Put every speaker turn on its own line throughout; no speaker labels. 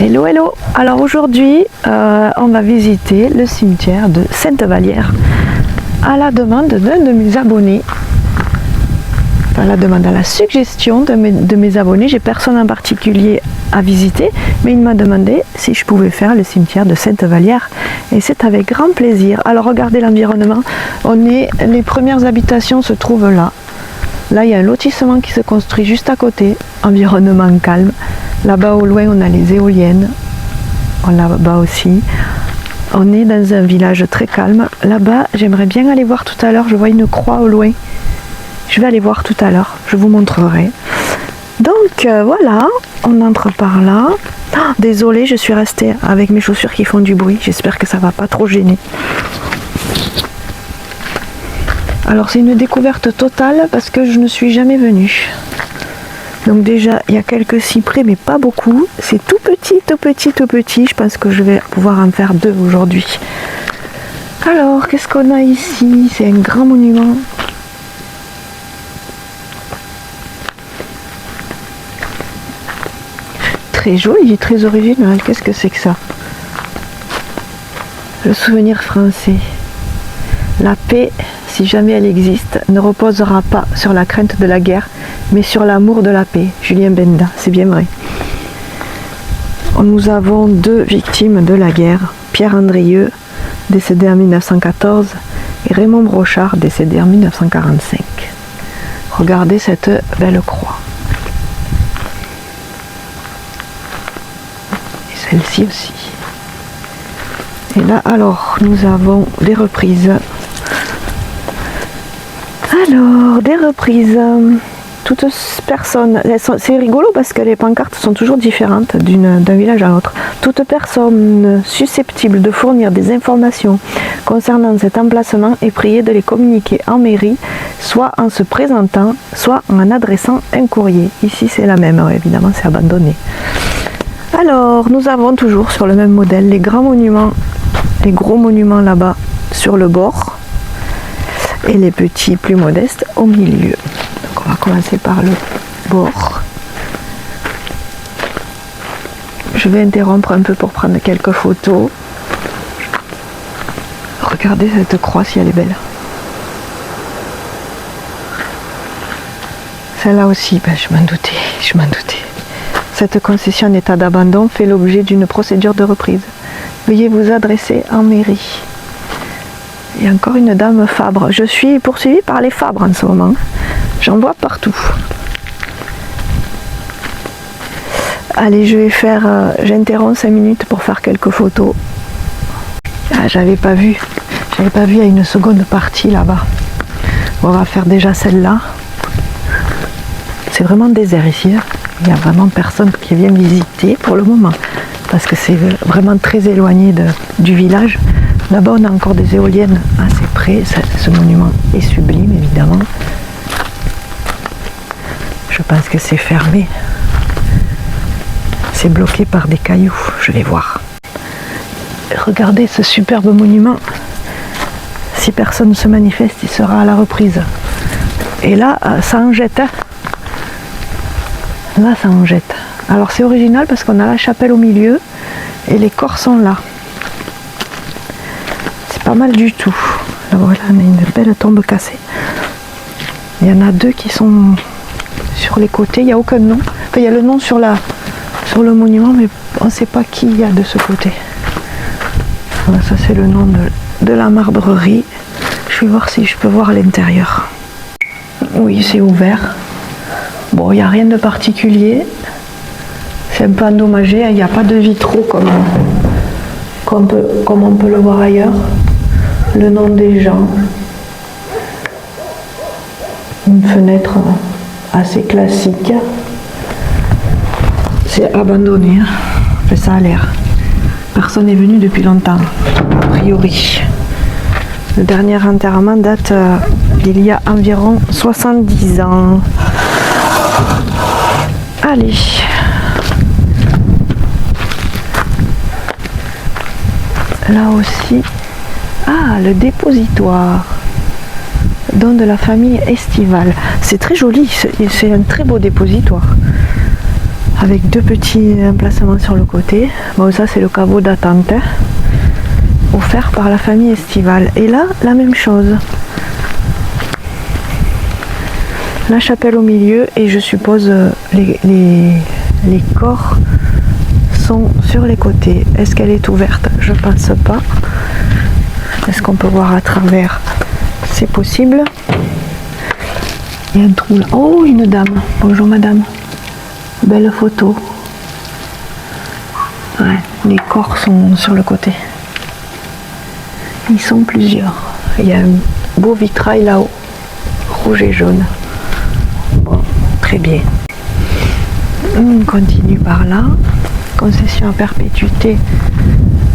Hello hello. Alors aujourd'hui on va visiter le cimetière de Sainte-Vallière à la demande d'un de mes abonnés. Enfin, à la demande, à la suggestion de mes abonnés. J'ai personne en particulier à visiter, mais il m'a demandé si je pouvais faire le cimetière de Sainte-Vallière et c'est avec grand plaisir. Alors regardez l'environnement, les premières habitations se trouvent là. Là, il y a un lotissement qui se construit juste à côté, environnement calme. Là-bas, au loin, on a les éoliennes. Là-bas aussi. On est dans un village très calme. Là-bas, j'aimerais bien aller voir tout à l'heure. Je vois une croix au loin. Je vais aller voir tout à l'heure. Je vous montrerai. Donc, voilà. On entre par là. Oh, désolée, je suis restée avec mes chaussures qui font du bruit. J'espère que ça ne va pas trop gêner. Alors c'est une découverte totale parce que je ne suis jamais venue. Donc déjà il y a quelques cyprès mais pas beaucoup. C'est tout petit, tout petit, tout petit. Je pense que je vais pouvoir en faire 2 aujourd'hui. Alors qu'est-ce qu'on a ici? C'est un grand monument. Très joli, très original. Qu'est-ce que c'est que ça? Le souvenir français. La paix, si jamais elle existe, ne reposera pas sur la crainte de la guerre, mais sur l'amour de la paix. Julien Benda, c'est bien vrai. Nous avons 2 victimes de la guerre, Pierre Andrieux, décédé en 1914, et Raymond Brochard, décédé en 1945. Regardez cette belle croix. Et celle-ci aussi. Et là, alors, nous avons des reprises. Alors, des reprises. Toutes personnes, c'est rigolo parce que les pancartes sont toujours différentes d'un village à l'autre. Toute personne susceptible de fournir des informations concernant cet emplacement est priée de les communiquer en mairie, soit en se présentant, soit en adressant un courrier. Ici, c'est la même, évidemment, c'est abandonné. Alors, nous avons toujours sur le même modèle les grands monuments, les gros monuments là-bas sur le bord. Et les petits plus modestes au milieu. Donc on va commencer par le bord. Je vais interrompre un peu pour prendre quelques photos. Regardez cette croix si elle est belle. Celle-là aussi, ben, je m'en doutais. Cette concession en état d'abandon fait l'objet d'une procédure de reprise. Veuillez vous adresser en mairie. Il y a encore une dame Fabre. Je suis poursuivie par les Fabres en ce moment. J'en vois partout. Allez, j'interromps 5 minutes pour faire quelques photos. Ah, j'avais pas vu il y a une seconde partie là-bas. On va faire déjà celle-là. C'est vraiment désert ici. Il n'y a vraiment personne qui vient visiter pour le moment. Parce que c'est vraiment très éloigné du village. Là-bas, on a encore des éoliennes assez près. Ce monument est sublime, évidemment. Je pense que c'est fermé. C'est bloqué par des cailloux. Je vais voir. Regardez ce superbe monument. Si personne ne se manifeste, il sera à la reprise. Et là, ça en jette. Là, ça en jette. Alors, c'est original parce qu'on a la chapelle au milieu et les corps sont là. Pas mal du tout. Là, voilà, on a une belle tombe cassée. Il y en a 2 qui sont sur les côtés. Il n'y a aucun nom. Enfin, il y a le nom sur le monument, mais on ne sait pas qui il y a de ce côté. Voilà, ça c'est le nom de la marbrerie. Je vais voir si je peux voir à l'intérieur. Oui, c'est ouvert. Bon, il n'y a rien de particulier. C'est un peu endommagé. Il n'y a pas de vitraux comme on peut le voir ailleurs. Le nom des gens. Une fenêtre assez classique. C'est abandonné. Enfin, ça a l'air. Personne n'est venu depuis longtemps, a priori. Le dernier enterrement date d'il y a environ 70 ans. Allez. Là aussi. Ah, le dépositoire. Don de la famille Estivale. C'est très joli, c'est un très beau dépositoire. Avec deux petits emplacements sur le côté. Bon, ça c'est le caveau d'attente. Hein, offert par la famille Estivale. Et là, la même chose. La chapelle au milieu et je suppose les corps sont sur les côtés. Est-ce qu'elle est ouverte? Je pense pas. Est-ce qu'on peut voir à travers? C'est possible. Il y a un trou là. Oh, une dame. Bonjour madame. Belle photo. Ouais, les corps sont sur le côté. Ils sont plusieurs. Il y a un beau vitrail là-haut. Rouge et jaune. Bon, très bien. On continue par là. Concession à perpétuité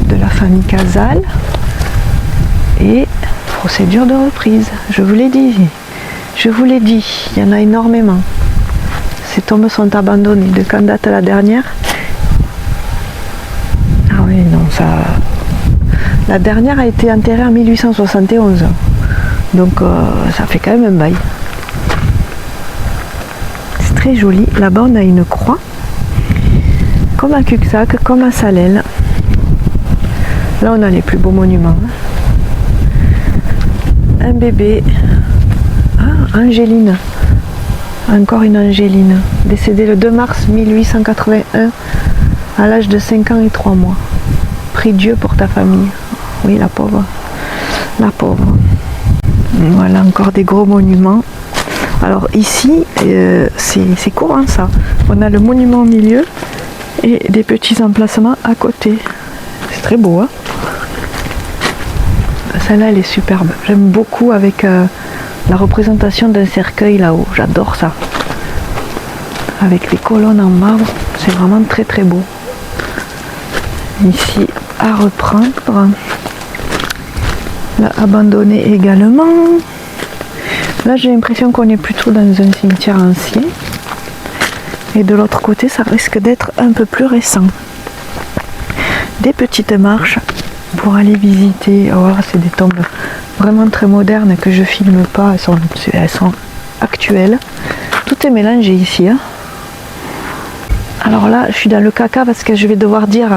de la famille Casal. Et procédure de reprise. Je vous l'ai dit. Je vous l'ai dit. Il y en a énormément. Ces tombes sont abandonnées. De quand date la dernière? Ah oui, non, ça... La dernière a été enterrée en 1871. Donc ça fait quand même un bail. C'est très joli. Là-bas, on a une croix. Comme à Cuxac, comme à Salelles. Là, on a les plus beaux monuments. Un bébé. Ah, Angéline. Encore une Angéline. Décédée le 2 mars 1881 à l'âge de 5 ans et 3 mois. Prie Dieu pour ta famille. Oui, la pauvre. La pauvre. Voilà, encore des gros monuments. Alors ici, c'est courant ça. On a le monument au milieu et des petits emplacements à côté. C'est très beau, hein. Celle-là, elle est superbe. J'aime beaucoup avec la représentation d'un cercueil là-haut. J'adore ça. Avec les colonnes en marbre. C'est vraiment très très beau. Ici, à reprendre. Là, abandonné également. Là, j'ai l'impression qu'on est plutôt dans un cimetière ancien. Et de l'autre côté, ça risque d'être un peu plus récent. Des petites marches pour aller visiter. Oh, c'est des tombes vraiment très modernes que je filme pas. Elles sont actuelles. Tout est mélangé ici. Hein. Alors là, je suis dans le caca parce que je vais devoir dire...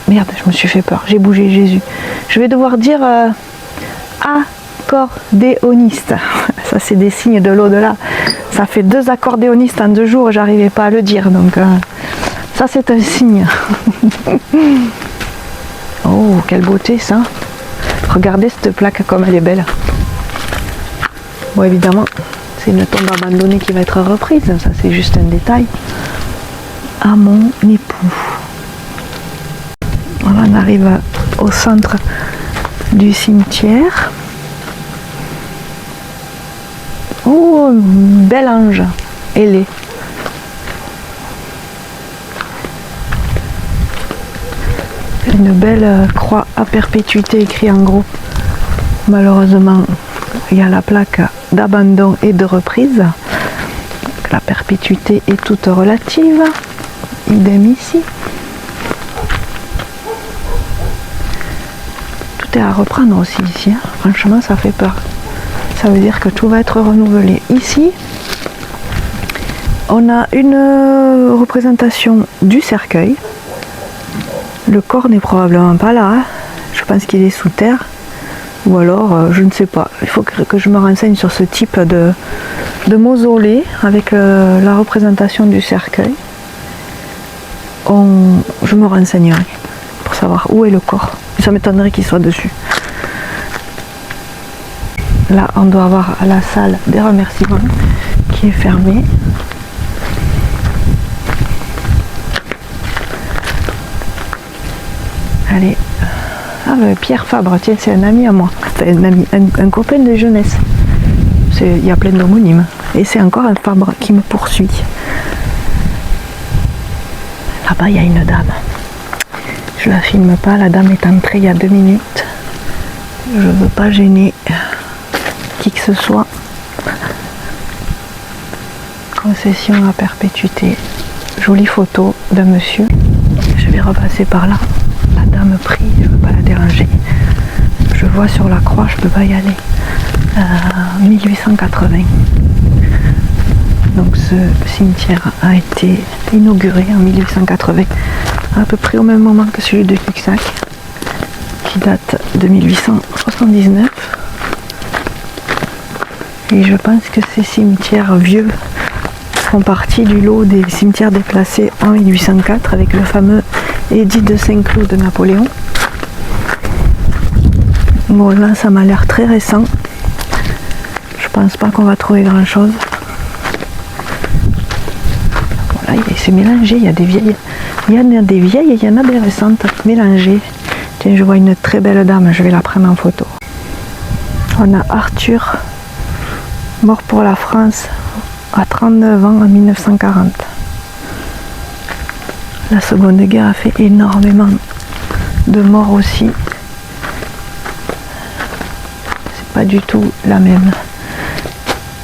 Merde, je me suis fait peur. J'ai bougé Jésus. Je vais devoir dire... accordéoniste. Ça, c'est des signes de l'au-delà. Ça fait 2 accordéonistes en 2 jours, j'arrivais pas à le dire. Donc, ça, c'est un signe. Oh, quelle beauté, ça. Regardez cette plaque, comme elle est belle. Bon, évidemment, c'est une tombe abandonnée qui va être reprise. Ça, c'est juste un détail. À mon époux. Voilà, on arrive au centre du cimetière. Oh, bel ange ailé. Une belle croix à perpétuité écrit en gros. Malheureusement, il y a la plaque d'abandon et de reprise. La perpétuité est toute relative. Idem ici. Tout est à reprendre aussi ici. Hein. Franchement, ça fait peur. Ça veut dire que tout va être renouvelé. Ici, on a une représentation du cercueil. Le corps n'est probablement pas là. Hein. Je pense qu'il est sous terre. Ou alors, je ne sais pas. Il faut que je me renseigne sur ce type de mausolée avec la représentation du cercueil. Je me renseignerai pour savoir où est le corps. Ça m'étonnerait qu'il soit dessus. Là, on doit avoir la salle des remerciements qui est fermée. Allez. Ah, Pierre Fabre, tiens, c'est un ami à moi. Enfin, un copain de jeunesse. Il y a plein d'homonymes. Et c'est encore un Fabre qui me poursuit. Là-bas, il y a une dame. Je la filme pas, la dame est entrée il y a 2 minutes. Je ne veux pas gêner qui que ce soit. concession à perpétuité. Jolie photo d'un monsieur. Je vais repasser par là. La dame prie, je ne veux pas la déranger. Je vois sur la croix, je ne peux pas y aller. 1880. Donc ce cimetière a été inauguré en 1880, à peu près au même moment que celui de Cuxac, qui date de 1879. Et je pense que ces cimetières vieux font partie du lot des cimetières déplacés en 1804 avec le fameux édit de Saint-Cloud de Napoléon. Bon, là ça m'a l'air très récent. Je pense pas qu'on va trouver grand chose. Voilà, c'est mélangé, il y a des vieilles. Il y en a des vieilles et il y en a des récentes mélangées. Tiens, je vois une très belle dame, je vais la prendre en photo. On a Arthur, mort pour la France à 39 ans en 1940. La Seconde Guerre a fait énormément de morts aussi. C'est pas du tout la même.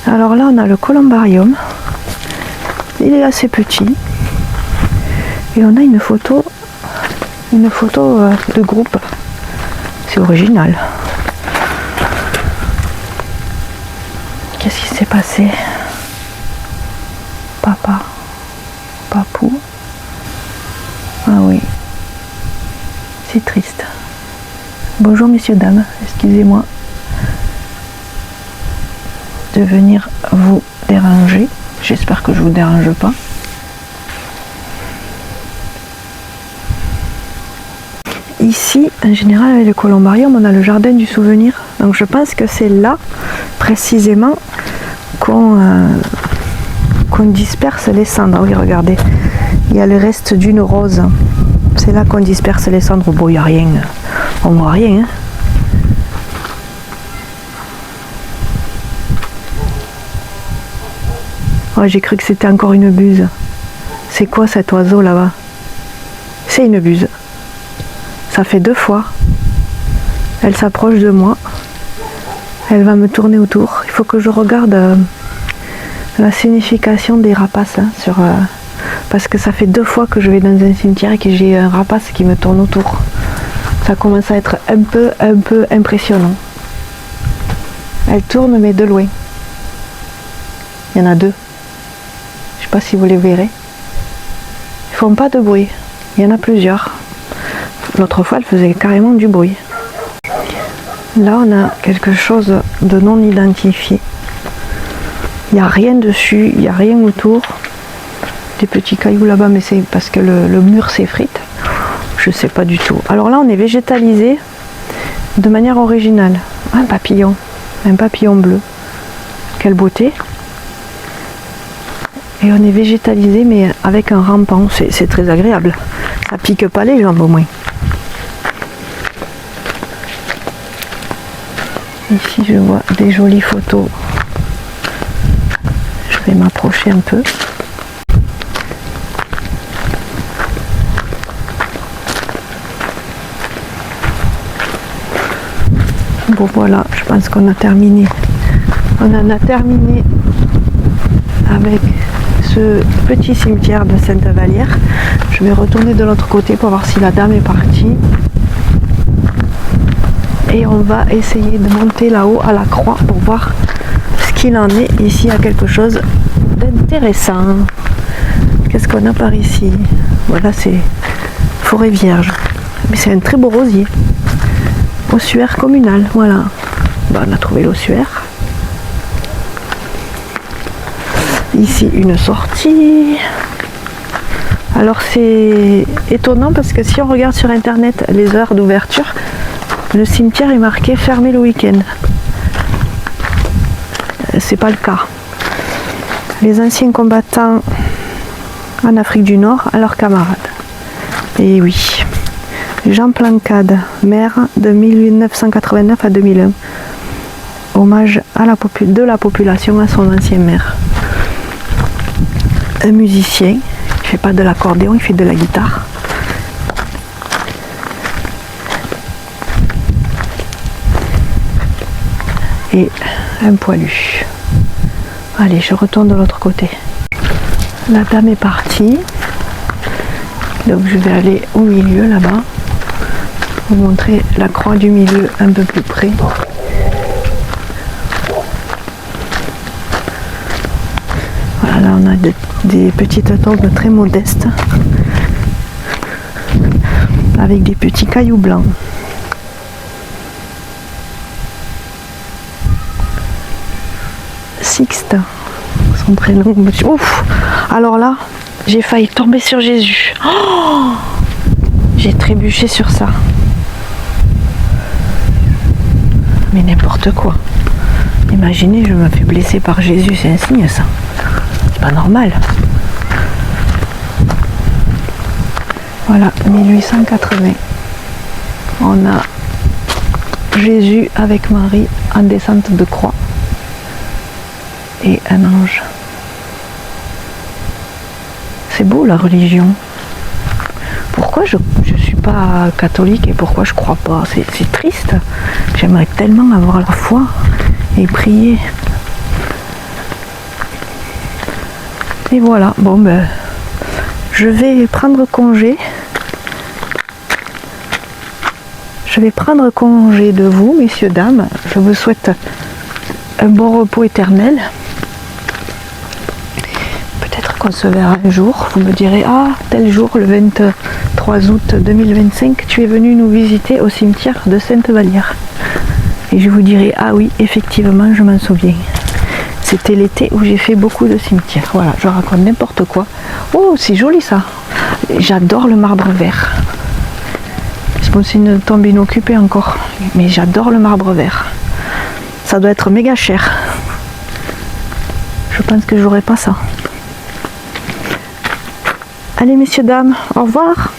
Alors là on a le columbarium. Il est assez petit. Et on a une photo de groupe. C'est original. Qu'est-ce qui s'est passé? Papa, papou. Ah oui, c'est triste. Bonjour messieurs, dames, excusez-moi de venir vous déranger. J'espère que je vous dérange pas. Ici, en général, avec le columbarium, on a le jardin du souvenir. Donc je pense que c'est là, précisément, qu'on disperse les cendres. Oui, regardez, il y a le reste d'une rose. C'est là qu'on disperse les cendres. Bon, il n'y a rien. On voit rien. Hein. Oh, j'ai cru que c'était encore une buse. C'est quoi cet oiseau là-bas? C'est une buse. Ça fait 2 fois. Elle s'approche de moi. Elle va me tourner autour. Il faut que je regarde la signification des rapaces. Hein, parce que ça fait 2 fois que je vais dans un cimetière et que j'ai un rapace qui me tourne autour. Ça commence à être un peu impressionnant. Elle tourne mais de loin. Il y en a 2. Je sais pas si vous les verrez. Ils font pas de bruit. Il y en a plusieurs. L'autre fois, elle faisait carrément du bruit. Là, on a quelque chose de non identifié. Il n'y a rien dessus, il n'y a rien autour. Des petits cailloux là-bas, mais c'est parce que le mur s'effrite. Je sais pas du tout. Alors là, on est végétalisé de manière originale. Un papillon bleu. Quelle beauté! Et on est végétalisé, mais avec un rampant. C'est très agréable. Ça pique pas les jambes au moins. Ici, je vois des jolies photos. Je vais m'approcher un peu. Bon voilà, je pense qu'on a terminé. On en a terminé avec ce petit cimetière de Sainte-Vallière. Je vais retourner de l'autre côté pour voir si la dame est partie. Et on va essayer de monter là-haut à la croix pour voir ce qu'il en est. Ici, il y a quelque chose d'intéressant. Qu'est-ce qu'on a par ici? Voilà, c'est forêt vierge. Mais c'est un très beau rosier. Ossuaire communal, voilà. Bon, on a trouvé l'ossuaire. Ici, une sortie. Alors, c'est étonnant parce que si on regarde sur internet les heures d'ouverture, le cimetière est marqué fermé le week-end. C'est pas le cas. Les anciens combattants en Afrique du Nord à leurs camarades. Et oui. Jean Plancade, maire de 1989 à 2001. Hommage à de la population à son ancien maire. Un musicien, il ne fait pas de l'accordéon, il fait de la guitare. Et un poilu. Allez, je retourne de l'autre côté. La dame est partie. Donc je vais aller au milieu là-bas. Vous montrer la croix du milieu un peu plus près. Voilà, là on a des petites tombes très modestes. Avec des petits cailloux blancs. Sixte, son prénom. Ouf. Alors là, j'ai failli tomber sur Jésus. Oh, j'ai trébuché sur ça. Mais n'importe quoi. Imaginez, je me fais blesser par Jésus, c'est un signe ça. C'est pas normal. Voilà, 1880. On a Jésus avec Marie en descente de croix. Et un ange. C'est beau la religion. Pourquoi je suis pas catholique et pourquoi je crois pas? C'est triste. J'aimerais tellement avoir la foi et prier. Et voilà, bon ben je vais prendre congé. Je vais prendre congé de vous, messieurs, dames. Je vous souhaite un bon repos éternel. Peut-être qu'on se verra un jour. Vous me direz, ah, tel jour, le 23 août 2025, tu es venu nous visiter au cimetière de Sainte-Vallière. Et je vous dirai, ah oui, effectivement, je m'en souviens. C'était l'été où j'ai fait beaucoup de cimetières. Voilà, je raconte n'importe quoi. Oh, c'est joli ça. J'adore le marbre vert. Bon, c'est une tombe inoccupée encore. Mais j'adore le marbre vert. Ça doit être méga cher. Je pense que j'aurais pas ça. Allez, messieurs, dames, au revoir.